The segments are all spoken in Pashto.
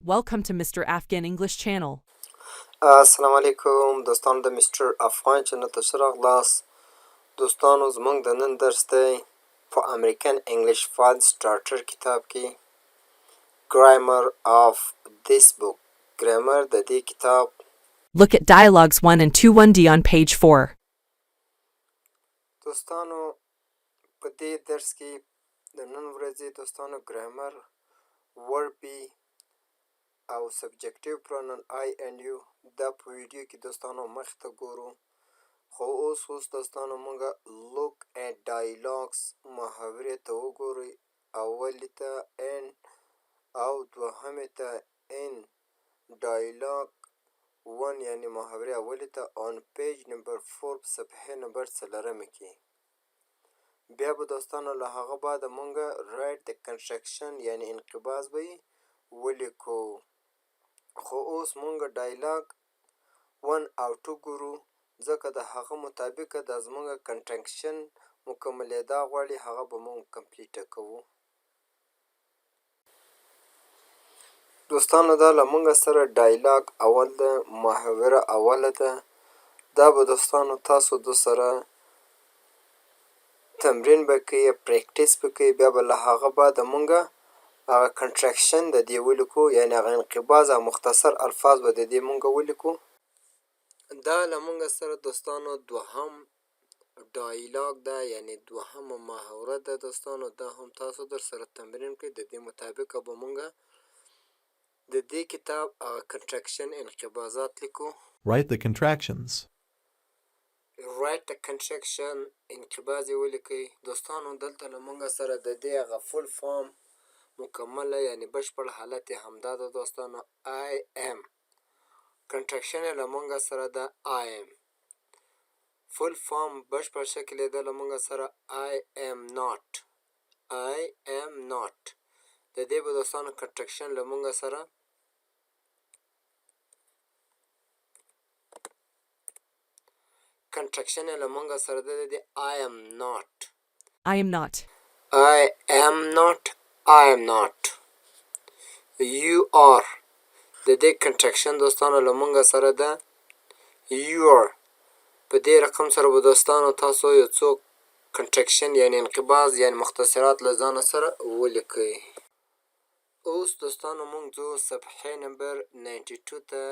Welcome to Mr. Afghan English channel. السلام علیکم دوستانو د مستر افغان چینل ته ښه راغلاست. دوستانو زموږ د نن درس دی په امریکن انګلیش فایل سټارټر کتاب کې ګرامر آف this book ګرامر د دې کتاب. Look at dialogues 1 and 2-1D on page 4. دوستانو په دې درس کې د نن ورځې دوستانو ګرامر وربي او سبجکټیو پرونن آی اینډ یو دا په ویډیو کې دوستانو مخ ته ګورو. خو اوس دوستانو مونږه لوک ایټ ډایلاګس محاورې ته وګورئ. اولې ته ان او دوهمې ته ان ډایلاګ 1 یعنی محاورې اولې ته آن پیج نمبر 4 په صفحې نمبر 4 کې. بیا به دوستانو له هغه بعد مونږه رایټ د کنسټرکشن یعنی انقباض به ولیکو. خو اوس مونږه ډایلاګ 1 او 2 ګورو ځکه د هغه مطابق د زمونږ کنټرکشن مکملېدا غواړي هغه به مونږ کمپلیټه کوو. دوستانو دا له مونږ سره ډایلاګ اول ده محاوره اوله ده. دا به دوستانو تاسو دو سره تمرین به کوي پریکټیس به کوي. بیا به له هغه بعد مونږه هغه کنټرکشن د دې ولیکو یعنی هغه انقباض او مختصر الفاظ به د دې مونږه ولیکو. دا له مونږ سره دوستانو دوهم ډایلاګ ده یعنی دوهمه محاوره ده دوستانو. دا هم تاسو در سره تمرین کړئ. د دې مطابق به مونږه د دې کتاب کنټرکشن انقباضات لیکو. Write the contractions. رایټ د کنټرکشن انقباض یې ولیکئ. دوستانو دلته له مونږ سره د دې هغه فول فارم مکمله یعنی بشپړ حالت یې همدا ده دوستانو آی ام. کنټرکشن یې له مونږ سره ده آی ام. فول فارم بشپړ شکل یې ده له مونږ سره آی ام ناٹ. آی ام ناٹ د دې به دوستانو کنټرکشن له مونږ سره کنټرکشن یې له مونږ سره ده د آی ام ناٹ. I am not. I am not. I am not. You are. د دې کنټرکشن دوستانو له مونږ سره ده you are. په دې رقم سره به دوستانو تاسو یو څو کنټرکشن یعنی انقباض یعنی مختصرات له ځانه سره ولیکئ. اوس دوستانو مونږ ځو صفحې نمبر 92 ته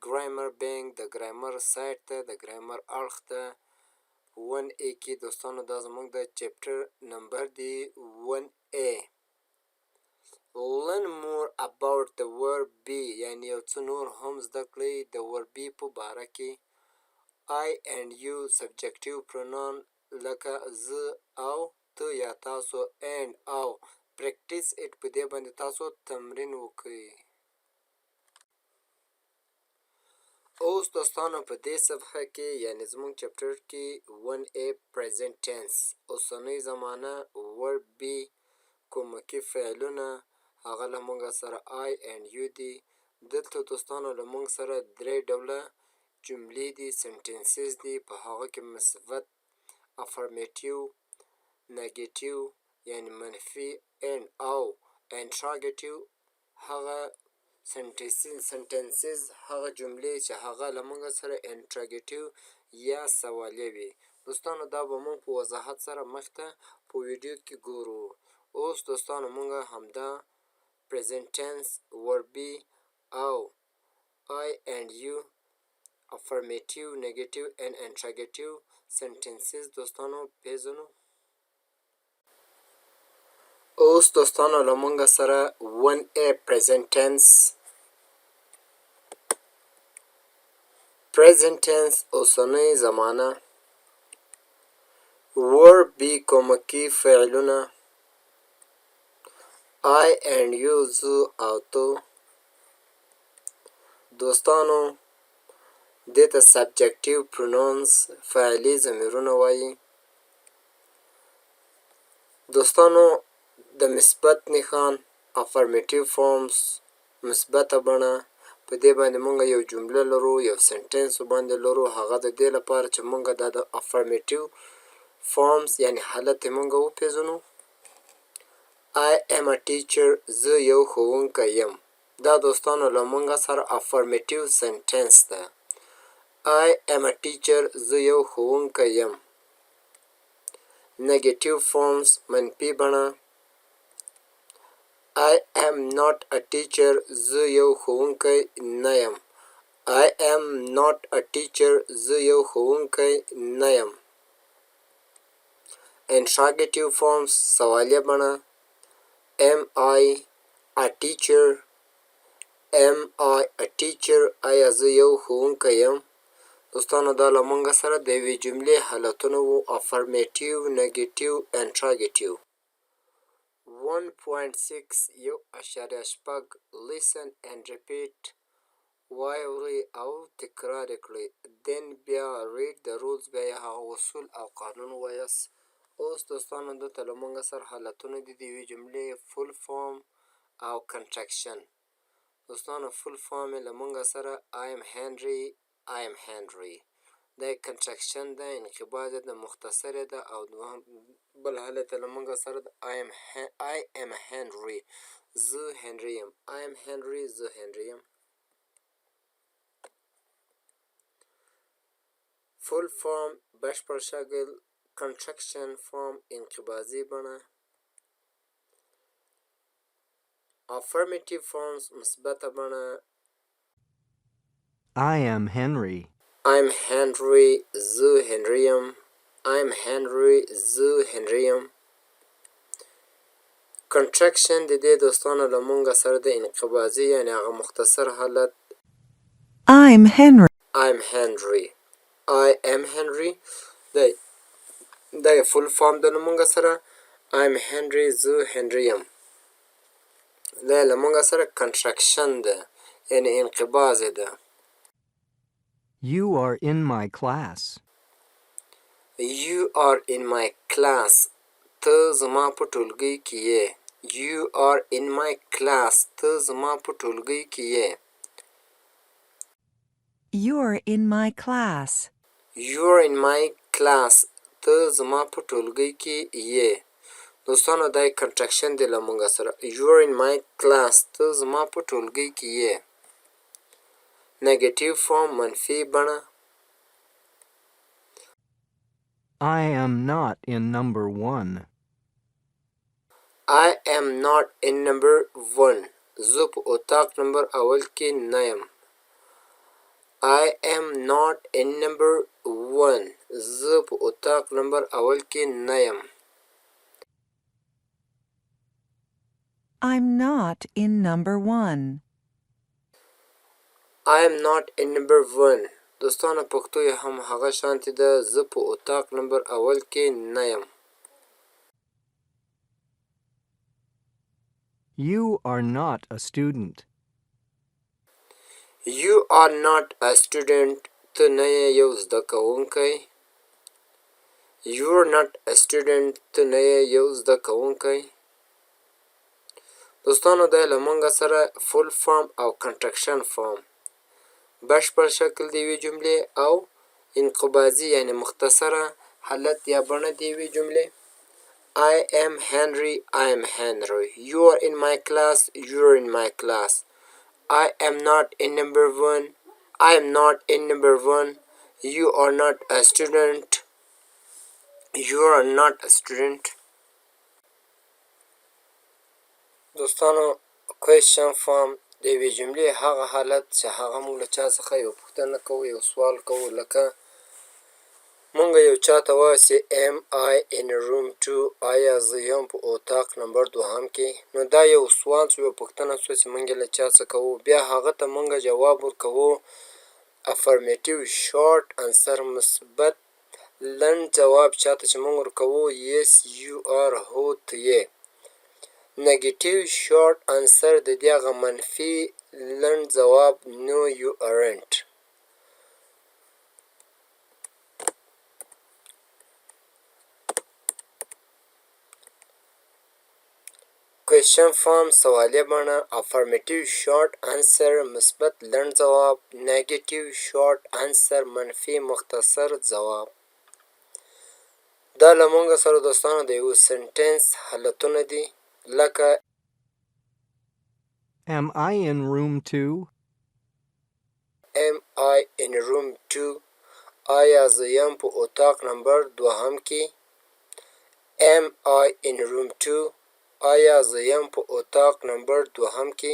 ګرامر بینک د ګرامر سایټ ته د ګرامر اړخ ته 1A کې دوستانو دا زمونږ د چپټر نمبر دی 1A. learn more about the word be یعنی یو څه نور هم زده کړئ د word be په باره کې. I and you subjective pronoun لکه زه او ته یا تاسو and او practice it په دې باندې تاسو تمرین وکړئ. اوس دوستانو په دې صفحه کې یعنی زمونږ چپټر کې 1A present tense اوسنۍ زمانه word be کونکي فعلونه هغه له مونږ سره I and you دي. دلته دوستانو له مونږ سره درې ډوله جملې دي سنټنسز دي. په هغه کې مثبت افرمیټیو نګیټیو یعنی منفي and او انټراګیټیو هغه سنټنسز هغه جملې چې هغه له مونږ سره انټراګیټیو یا سوالیه وي. دوستانو دا به مونږ په وضاحت سره مخته په ویډیو کې ګورو. اوس دوستانو مونږه همدا present tense word be او I and you affirmative negative and interrogative sentences دوستانو پیژنو. اوس دوستانو له مونږ سره 1A present tense اوسنۍ زمانه word be کونکي فعلونه I and you زه او تو. دوستانو دې ته سبجکټیو پرونونز فعلي ضمیرونه وایي. دوستانو د مثبت نښان افرمیټیو فارمز مثبته بڼه په دې باندې مونږ یو جمله لرو یو سنټنس باندې لرو. هغه د دې لپاره چې مونږ دا د افرمیټیو فارمز یعنی حالت مونږ وپیژنو. I am a teacher زه یو ښوونکی یم. دا دوستانو له مونږه سره افرمیټیو سنټنس ده. I am a teacher. زه یو ښوونکی یم. نیگیټیو فارمز منفي بڼه. I am not a teacher. زه یو ښوونکی نه یم. I am not a teacher. زه یو ښوونکی نه یم. انټراګیټیو فارمز سوالیه بڼه. Am I a teacher? Am I a teacher? آیا زه یو ښوونکی یم؟ دوستانو دا له مونږ سره د یوې جملې حالتونه وو: افرمیټیو، نیګیټیو، انټراګیټیو. 1.6 1.6 Listen and repeat. واورئ او تکرار یې کړئ. then بیا read the rules، بیا یې هغه اصول او قانون وایاست. اوس دوستانو دلته له مونږ سره حالتونه دي د یوې جملې فول فارم او کنټرکشن. دوستانو فول فارم یې له مونږ سره I am Henry. I am Henry. دا کنټرکشن ده، انقباض ده، مختصره ده. او بل حالت له مونږ سره ده I am Henry. زه هنري یم. I am Henry. زه هنري یم. فول فارم بشپړ شکل، کنټرکشن فارم انقباضي بڼه، افرمیټیو فارمز مثبته بڼه. I am Henry. I'm Henry. زه هنري یم. I'm Henry. زه هنري یم. کنټرکشن د دې دوستانو له مونږ سره د انقباضي یعنې هغه مختصر حالت I'm Henry. I'm Henry. I am Henry. دا یې فول فارم ده له مونږ سره I'm Henry. زه هنري یم. دا یې له مونږ سره کنټرکشن ده یعنې انقباض ده. You are in my class. You are in my class. ته زما په ټولګي کې یې. You are in my class. ته زما په ټولګي کې یې. You're in my class. You're in my class. ته زما په ټولګي کې یې. دوستانو دا یې کنټرکشن دی له مونږ سره You're in my class. ته زما په ټولګي کې یې. نیگیټیو فارم منفي بڼه. I am not in number 1. I am not in number 1. زه په اتاق نمبر اول کې نه یم. I am not in number 1. زه په اتاق نمبر اول کې نه یم. I'm not in number 1. I am not in number 1. دوستانو پښتو یې هم هغه شانتې ده. زه په اتاق نمبر اول کې نه یم. You are not a student. You are not a student. ته نه یې یو زده کوونکی. You are not a student. ته نه یې یو زده کوونکی. دوستانو دا له مونږ سره فول فارم او کنټرکشن فارم بشپړ شکل د یوې جملې او انقباضي یعنې مختصره حالت یا بڼه د یوې جملې I am Henry. I am Henry. You are in my class. You are in my class. I am not in number 1. I am not in number 1. You are not a student. You are not a student. دوستانو کوېشن فارم د یوې جملې هغه حالت چې هغه موږ له چا څخه یو پوښتنه کوو، یو سوال کوو. لکه موږ یو چا ته وایو چې Am I in room 2؟ آیا زه یم په اتاق نمبر 2 کې؟ نو دا یو سوال شو، یو پوښتنه شوه چې موږ یې له چا څه کوو. بیا هغه ته موږ جواب ورکوو افرمیټیو شارټ انسر مثبت لنډ جواب چاته چې موږ ورکوو Yes you are. هو ته یې. نیگیټیو شارټ انسر د دې هغه منفي لنډ ځواب No you aren't. کوېشن فارم سوالیه بڼه. افرمیټیو شارټ انسر مثبت لنډ ځواب. نیگیټیو شارټ انسر منفي مختصر ځواب. دا له مونږ سره دوستانو د یو سنټنس حالتونه دي. لکه Am I in room 2? Am I in room 2 آیا زه یم په اتاق نمبر دوهم کې Am I in room 2 آیا زه یم په اتاق نمبر دوهم کې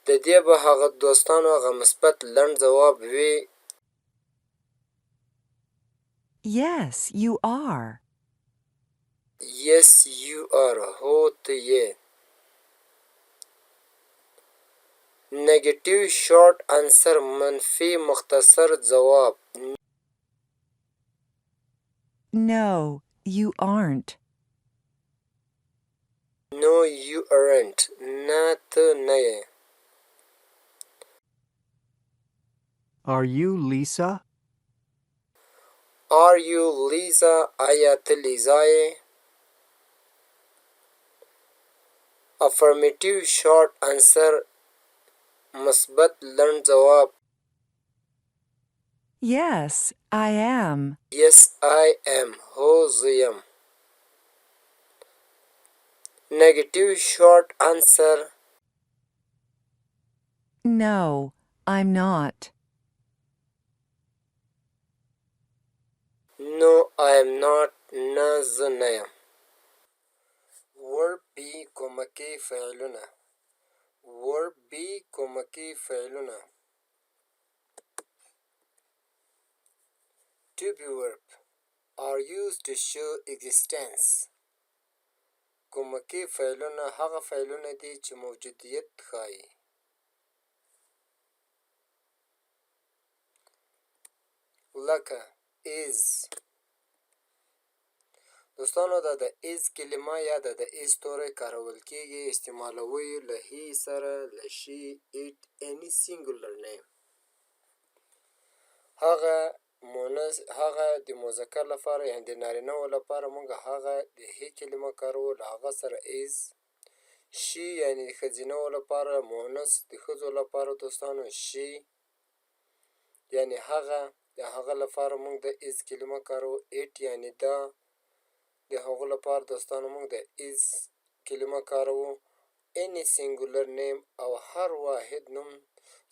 د دې به هغه دوستانو هغه مثبت لنډ ځواب وي Yes, you are. Yes you are هو ته یې Negative short answer منفي مختصر ځواب No, you aren't. No you aren't نه ته نه یې Are you Lisa? Are you Lisa آیا ته لیزا یې Affirmative short answer مثبت لنډ ځواب Yes, I am. Yes I am هو زه یم Negative short answer No, I'm not. No I am not نه زه نه یم Word B کمکی فعلونه Word B کمکی فعلونه To be verb are used to show existence کمکی فعلونه هغه فعلونه دي چې موجودیت ښایي لکه is دوستانو دا د is کلمه یا د is توری کارول کیږي استعمالوي له he سره له she it any singular name هغه د مذکر لپاره یعنی د نارینه و لپاره موږ هغه د he کلمه کارو له هغه سره is she یعنی د ښځینه و لپاره مؤنث د ښځو لپاره دوستانو she یعنی هغه د هغه لپاره موږ د is کلمه کارو it یعنی دا د هغو لپاره دوستانو موږ د is کلمه کارو any singular name او هر واحد نوم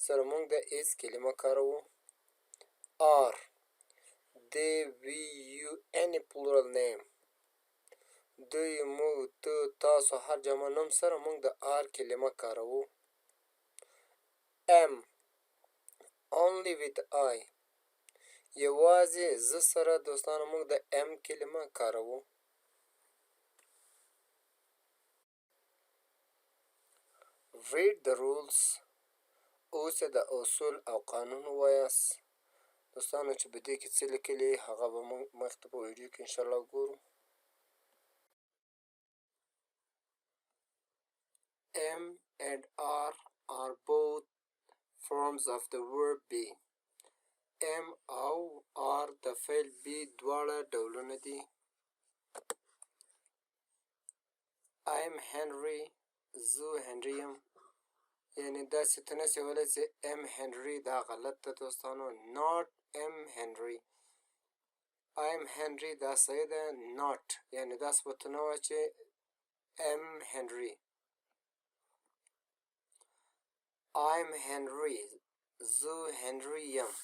سره موږ د is کلمه کارو are they we you any plural name دوی موږ ته تاسو هر جمع نوم سره موږ د are کلمه کارو am only with I یوازې زه سره دوستانو موږ د am کلمه کارو read the rules اوس د اصول او قانون وایاست دوستانو چې په دې کې څه لیکلي هغه به موږ مخکې په ویډیو کې انشاءالله وګورو am and are both forms of the verb be am او are د فعل be دواړه ډولونه دي I am Henry زه هنري یم یعنی داسې ته نسې ویلی چې am Henry دا غلط ده دوستانو not am Henry I am Henry دا صحیح ده not یعنی داسې به ته نه وایه چې am Henry I am Henry زه هنري یم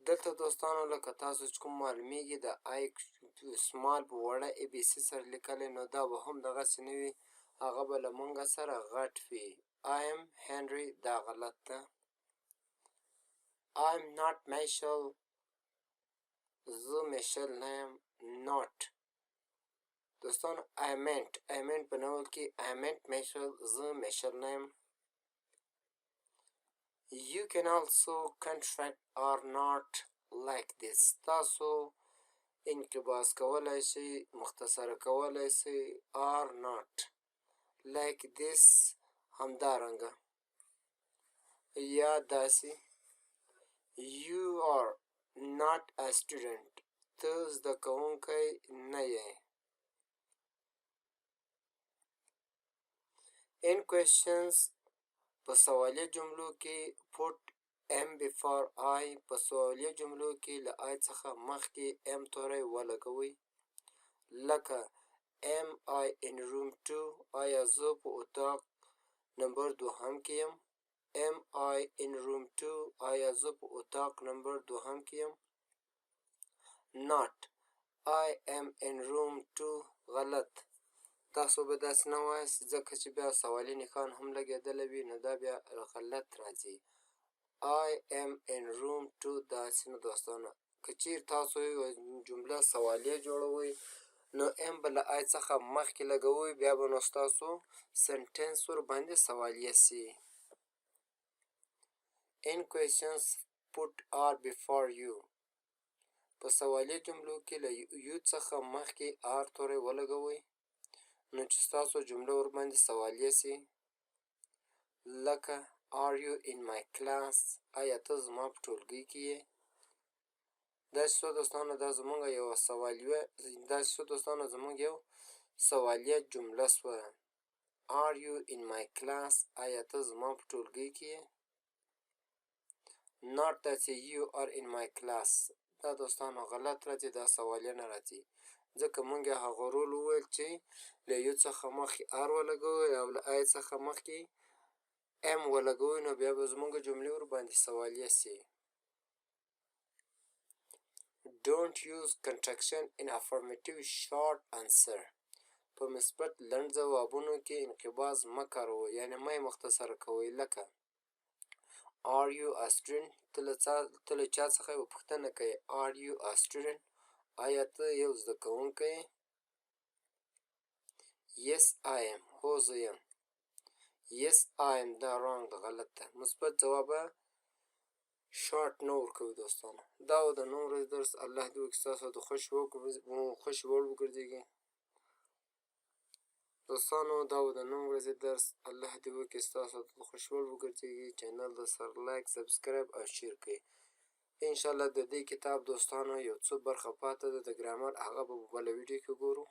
دلته دوستانو لکه تاسو چې کوم معلومیږي د I سمال په وړه ABC سره لیکلی نو دا به هم دغسې نه وي هغه به له مونږ سره غټ وي I am Henry دا غلط ده I am not Michelle زه میشل نه یم not دوستانو I meant په نول کې I meant Michelle زه میشل نه یم You can also contract or not like this تاسو انقباض کولای شئ مختصره کولای شئ or not like this همدارنګه یا داسې You are not a student ته زده کوونکی نه یې In questions په سوالیه جملو کې put am before I په سوالیه جملو کې له I څخه مخکې am توری ولګوئ لکه am I in room 2 آیا زه په اتاق نمبر دوهم کې یم. am I in room 2 آیا زه په اتاق نمبر دوهم کې یم. not I am in room 2 غلط. تاسو به داسې نه وایاست ځکه چې بیا سوالي نښان هم لګېدلی وي نو دا بیا غلط راځي. I am in room 2 داسې نه دوستانو. که چیرې تاسو یو جمله سوالیه جوړوئ نو ام به له آی څخه مخکې لګوئ بیا به نو ستاسو سنټنس ورباندې سوالیه سي. in questions put are before you په سوالیه جملو کې له یو څخه مخکې آر توری ولګوئ نو چې ستاسو جمله ورباندې سوالیه سي. لکه are you in my class آیا ته زما په ټولګي کې یې. دا چې څو دوستانو دا زمونږ یو سوالیه جمله سوه. are you in my class آیا ته زما په ټولګي کې یې. not that you are in my class دا دوستانو غلط راځي دا سوالیه نه راځي ځکه مونږ هغه رول وویل چې له یو څخه مخکې آر ولګوئ او له آی څخه مخکې ام ولګوئ نو بیا به زمونږ جملې ورباندې سوالیه سي. don't use contraction in affirmative short answer په مثبت لنډ ځوابونو کې انقباض مه کاروئ یعنې مه یې مختصره کوئ. لکه are you a student ته له چا څخه یوه پوښتنه کوې are you a student آیا ته یو زده کوونکی یې. yes I am هو زه یم. yes I am دا wrong ده غلط ده. مثبت ځواب شارټ نه ورکوي دوستانو. دا و د نن ورځې درس. الله دې وکړي ستاسو د خوښې وړ وګرځېږي دوستانو. دا و د نن ورځې درس. الله دې وکړي ستاسو د خوښې وړ وګرځېږي. چینل د سر لایک سبسکرایب او شیر کړئ. انشاءالله د دې کتاب دوستانو یو څه برخه پاته ده د ګرامر هغه به په بله ویډیو کې ګورو.